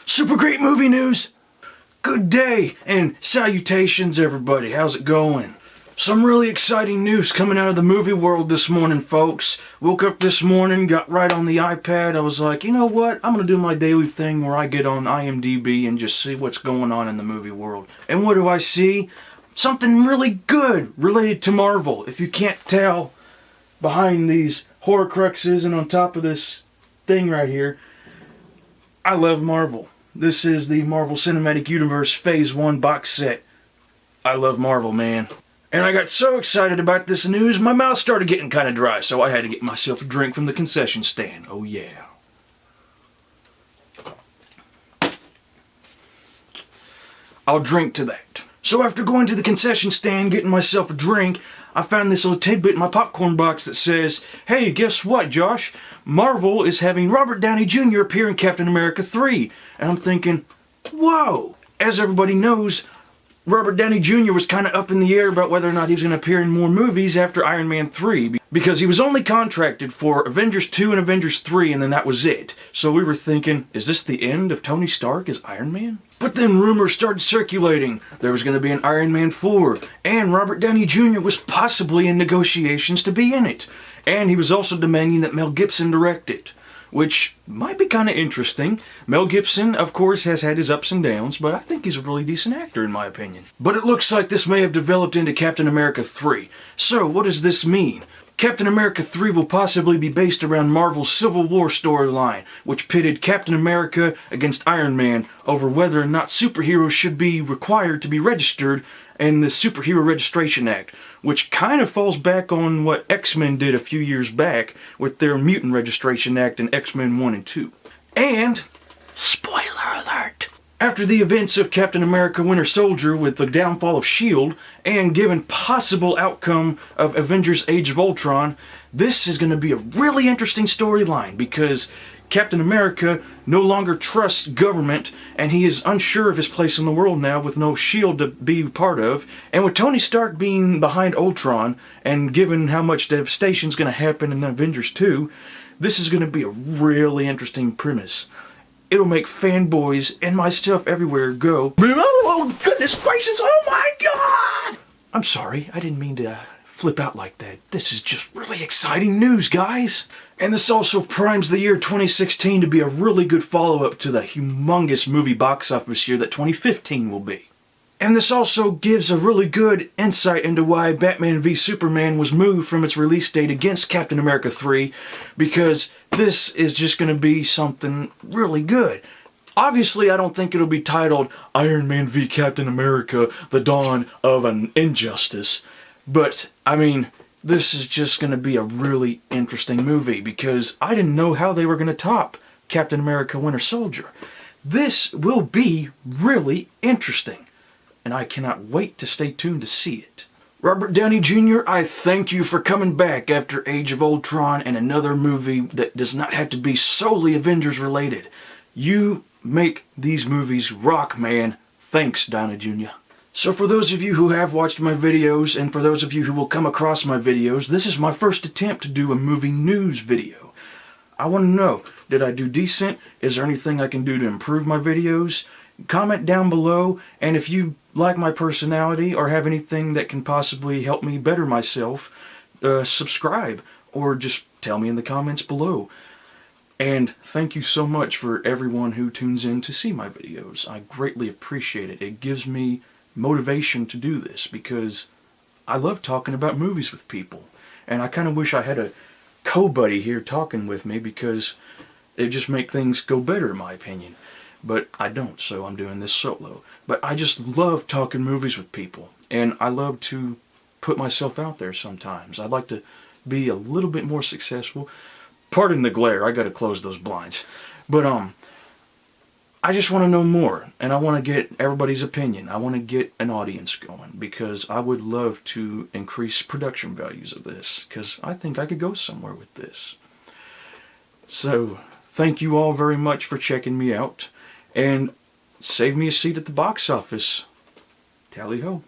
Super great movie news! Good day and salutations everybody, how's it going? Some really exciting news coming out of the movie world this morning, folks. Woke up this morning, got right on the iPad, I was like, you know what, I'm gonna do my daily thing where I get on IMDb and just see what's going on in the movie world. And what do I see? Something really good related to Marvel. If you can't tell behind these horcruxes and on top of this thing right here, I love Marvel. This is the Marvel Cinematic Universe Phase 1 box set. I love Marvel, man. And I got so excited about this news, my mouth started getting kind of dry, so I had to get myself a drink from the concession stand. Oh yeah. I'll drink to that. So after going to the concession stand, getting myself a drink, I found this little tidbit in my popcorn box that says, hey, guess what, Josh? Marvel is having Robert Downey Jr. appear in Captain America 3. And I'm thinking, whoa! As everybody knows, Robert Downey Jr. was kind of up in the air about whether or not he was going to appear in more movies after Iron Man 3. Because he was only contracted for Avengers 2 and Avengers 3, and then that was it. So we were thinking, is this the end of Tony Stark as Iron Man? But then rumors started circulating. There was going to be an Iron Man 4, and Robert Downey Jr. was possibly in negotiations to be in it. And he was also demanding that Mel Gibson direct it, which might be kind of interesting. Mel Gibson, of course, has had his ups and downs, but I think he's a really decent actor in my opinion. But it looks like this may have developed into Captain America 3. So what does this mean? Captain America 3 will possibly be based around Marvel's Civil War storyline, which pitted Captain America against Iron Man over whether or not superheroes should be required to be registered in the Superhero Registration Act, which kind of falls back on what X-Men did a few years back with their Mutant Registration Act in X-Men 1 and 2. And, spoiler alert! After the events of Captain America Winter Soldier with the downfall of S.H.I.E.L.D., and given possible outcome of Avengers Age of Ultron, this is going to be a really interesting storyline because Captain America no longer trusts government and he is unsure of his place in the world now with no S.H.I.E.L.D. to be part of. And with Tony Stark being behind Ultron and given how much devastation is going to happen in Avengers 2, this is going to be a really interesting premise. It'll make fanboys and myself everywhere go, oh goodness gracious, oh my god! I'm sorry, I didn't mean to flip out like that. This is just really exciting news, guys! And this also primes the year 2016 to be a really good follow-up to the humongous movie box office year that 2015 will be. And this also gives a really good insight into why Batman v Superman was moved from its release date against Captain America 3, because this is just going to be something really good. Obviously, I don't think it'll be titled Iron Man v Captain America, The Dawn of an Injustice, but, I mean, this is just going to be a really interesting movie, because I didn't know how they were going to top Captain America Winter Soldier. This will be really interesting, and I cannot wait to stay tuned to see it. Robert Downey Jr., I thank you for coming back after Age of Ultron and another movie that does not have to be solely Avengers related. You make these movies rock, man. Thanks, Downey Jr. So for those of you who have watched my videos, and for those of you who will come across my videos, this is my first attempt to do a movie news video. I want to know, did I do decent? Is there anything I can do to improve my videos? Comment down below, and if you like my personality or have anything that can possibly help me better myself, subscribe or just tell me in the comments below. And thank you so much for everyone who tunes in to see my videos. I greatly appreciate it. It gives me motivation to do this because I love talking about movies with people, and I kind of wish I had a co-buddy here talking with me because it just make things go better in my opinion. But I don't, so I'm doing this solo. But I just love talking movies with people, and I love to put myself out there sometimes. I'd like to be a little bit more successful. Pardon the glare, I gotta close those blinds. But I just want to know more, and I want to get everybody's opinion. I want to get an audience going, because I would love to increase production values of this, because I think I could go somewhere with this. So, thank you all very much for checking me out. And save me a seat at the box office. Tally ho.